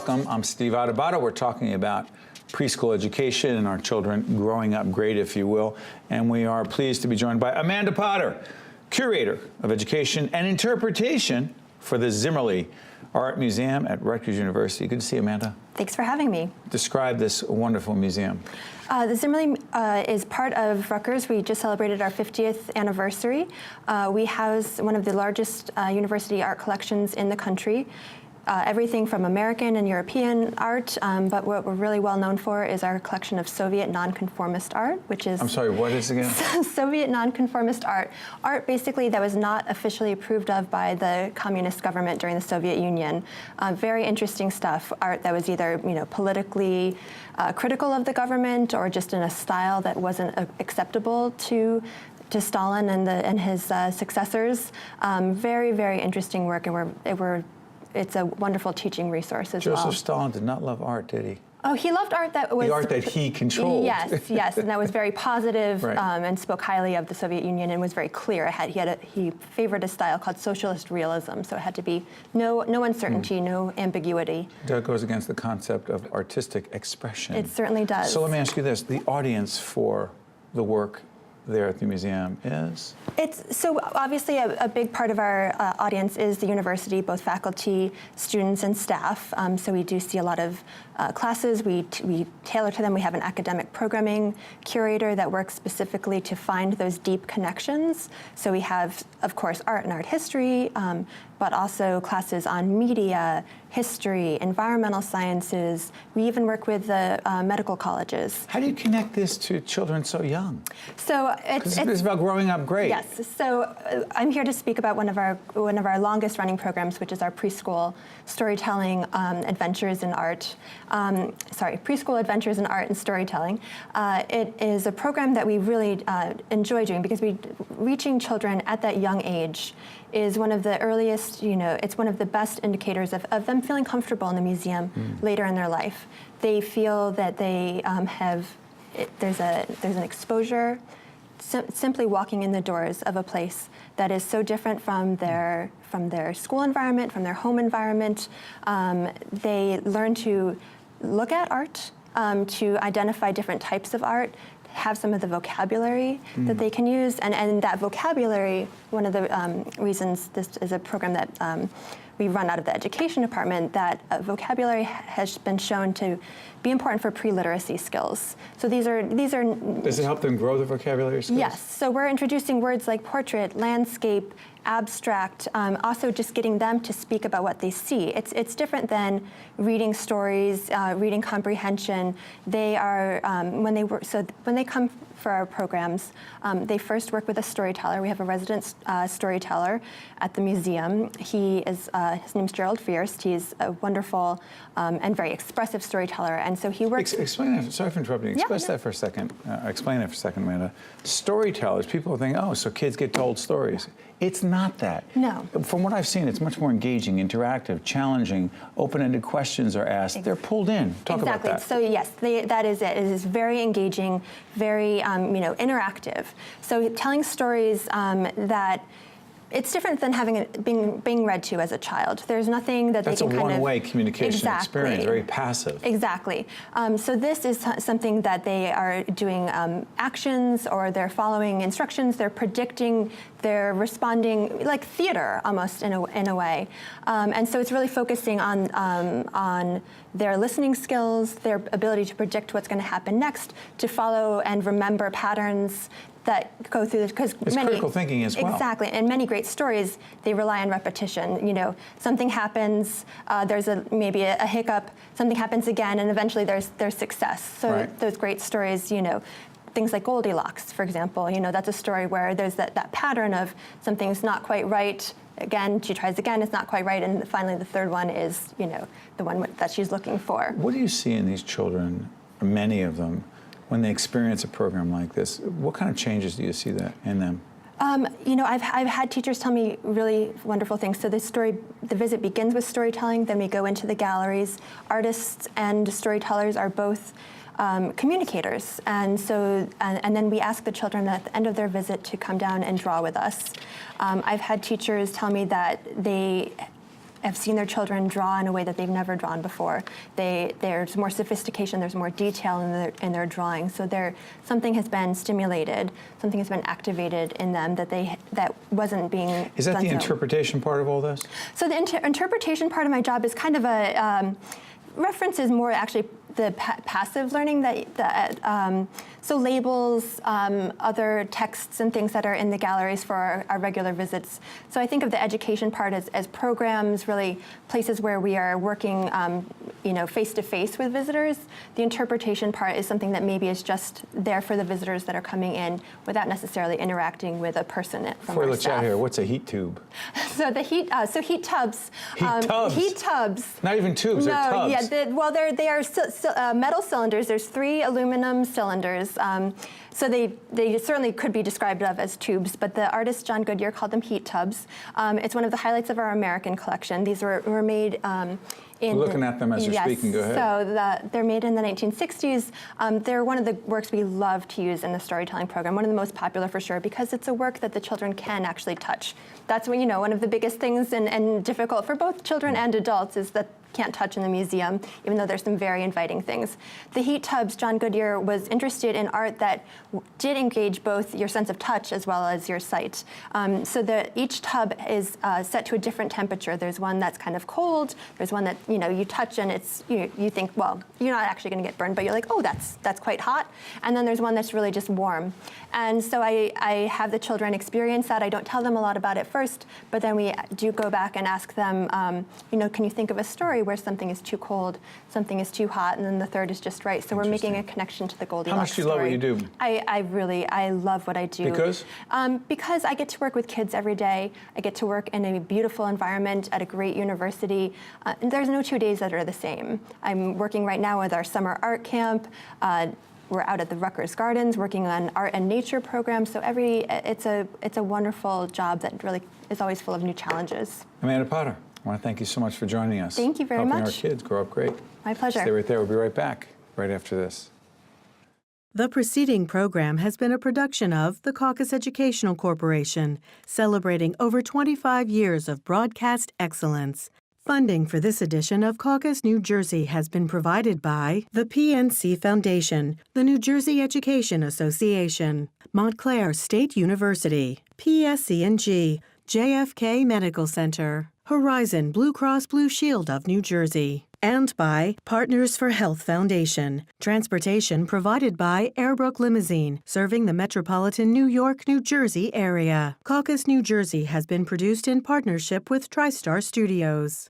welcome. I'm Steve Adubato. We're talking about preschool education and our children growing up great, if you will. And we are pleased to be joined by Amanda Potter, Curator of Education and Interpretation for the Zimmerli Art Museum at Rutgers University. Good to see you, Amanda. Thanks for having me. Describe this wonderful museum. The Zimmerli is part of Rutgers. We just celebrated our 50th anniversary. We house one of the largest university art collections in the country. Everything from American and European art, but what we're really well known for is our collection of Soviet nonconformist art, which is... I'm sorry, what is it again? Soviet nonconformist art. Art basically that was not officially approved of by the communist government during the Soviet Union. Very interesting stuff. Art that was either, politically critical of the government or just in a style that wasn't acceptable to Stalin and his successors. Very, very interesting work, and it's a wonderful teaching resource as well. Joseph Stalin did not love art, did he? Oh, he loved art that was... The art that he controlled. Yes, and that was very positive, right. And spoke highly of the Soviet Union and was very clear. He favored a style called socialist realism, so it had to be no uncertainty, no ambiguity. That goes against the concept of artistic expression. It certainly does. So let me ask you this, the audience for the work there at the museum is? So obviously a big part of our audience is the university, both faculty, students, and staff. So we do see a lot of classes. We tailor to them. We have an academic programming curator that works specifically to find those deep connections. So we have, of course, art and art history, but also classes on media, history, environmental sciences. We even work with the medical colleges. How do you connect this to children so young? So it's about growing up great. Yes. So I'm here to speak about one of our longest running programs, which is our preschool storytelling adventures in art. Preschool Adventures in Art and Storytelling. It is a program that we really enjoy doing because reaching children at that young age is one of the earliest, it's one of the best indicators of them feeling comfortable in the museum later in their life. They feel that they there's an exposure, simply walking in the doors of a place that is so different from their school environment, from their home environment. They learn to look at art, to identify different types of art, have some of the vocabulary that they can use. And that vocabulary, one of the reasons this is a program that we run out of the education department, that vocabulary has been shown to be important for pre-literacy skills. So these are. Does it help them grow the vocabulary skills? Yes. So we're introducing words like portrait, landscape, abstract, also just getting them to speak about what they see. It's different than reading stories, reading comprehension. They are when they come for our programs, they first work with a storyteller. We have a resident storyteller at the museum. His name's Gerald Fierst. He's a wonderful and very expressive storyteller, and so he works. Explain that. Sorry for interrupting. Explain that for a second. Explain that for a second, Amanda. Storytellers. People think, oh, so kids get told stories. It's not that. No. From what I've seen, it's much more engaging, interactive, challenging. Open-ended questions are asked. They're pulled in. Talk about that. So yes, that is it. It is very engaging, very interactive. So telling stories that. It's different than having it being read to as a child. There's nothing that That's they can kind of... That's a one-way communication experience, very passive. Exactly. So this is something that they are doing actions, or they're following instructions, they're predicting, they're responding, like theater almost in a way. And so it's really focusing on their listening skills, their ability to predict what's going to happen next, to follow and remember patterns that go through this, because it's critical thinking as well. Exactly, and many great stories, they rely on repetition. Something happens, there's maybe a hiccup, something happens again, and eventually there's success. So those great stories, things like Goldilocks, for example, that's a story where there's that pattern of something's not quite right. Again, she tries again, it's not quite right, and finally the third one is, the one that she's looking for. What do you see in these children, or many of them, when they experience a program like this? What kind of changes do you see in them? I've had teachers tell me really wonderful things. So the visit begins with storytelling, then we go into the galleries. Artists and storytellers are both communicators, and then we ask the children at the end of their visit to come down and draw with us. I've had teachers tell me that they have seen their children draw in a way that they've never drawn before. There's more sophistication, there's more detail in their drawing. So something has been stimulated, something has been activated in them that wasn't being Is that done the so. Interpretation part of all this? So the interpretation part of my job is kind of a references more actually the passive learning so labels, other texts and things that are in the galleries for our regular visits. So I think of the education part as programs, really places where we are working face to face with visitors. The interpretation part is something that maybe is just there for the visitors that are coming in without necessarily interacting with a person from Before our let's staff. chat here, what's a heat tube? So the heat tubs. Heat tubs. Not even tubes, they're tubs. Yeah, they are metal cylinders. There's 3 aluminum cylinders. So they certainly could be described as tubes, but the artist John Goodyear called them heat tubs. It's one of the highlights of our American collection. These were made We're looking at them as you're speaking. Go ahead. So they're made in the 1960s. They're one of the works we love to use in the storytelling program, one of the most popular for sure, because it's a work that the children can actually touch. That's when, one of the biggest things and difficult for both children and adults is that can't touch in the museum, even though there's some very inviting things. The heat tubs, John Goodyear was interested in art that did engage both your sense of touch as well as your sight. So that each tub is set to a different temperature. There's one that's kind of cold. There's one that you touch and it's you think, well, you're not actually going to get burned, but you're like, oh, that's quite hot. And then there's one that's really just warm. And so I have the children experience that. I don't tell them a lot about it first, but then we do go back and ask them, can you think of a story where something is too cold, something is too hot, and then the third is just right. So we're making a connection to the Goldilocks How much do you story. love what you do? I love what I do. Because? Because I get to work with kids every day. I get to work in a beautiful environment at a great university. And there's no 2 days that are the same. I'm working right now with our summer art camp. We're out at the Rutgers Gardens working on art and nature programs. So it's a wonderful job that really is always full of new challenges. Amanda Potter, I want to thank you so much for joining us. Thank you very Helping much. our kids grow up great. My pleasure. Stay right there. We'll be right back right after this. The preceding program has been a production of the Caucus Educational Corporation, celebrating over 25 years of broadcast excellence. Funding for this edition of Caucus New Jersey has been provided by the PNC Foundation, the New Jersey Education Association, Montclair State University, PSC&G, JFK Medical Center, Horizon Blue Cross Blue Shield of New Jersey, and by Partners for Health Foundation. Transportation provided by Airbrook Limousine, serving the metropolitan New York, New Jersey area. Caucus New Jersey has been produced in partnership with TriStar Studios.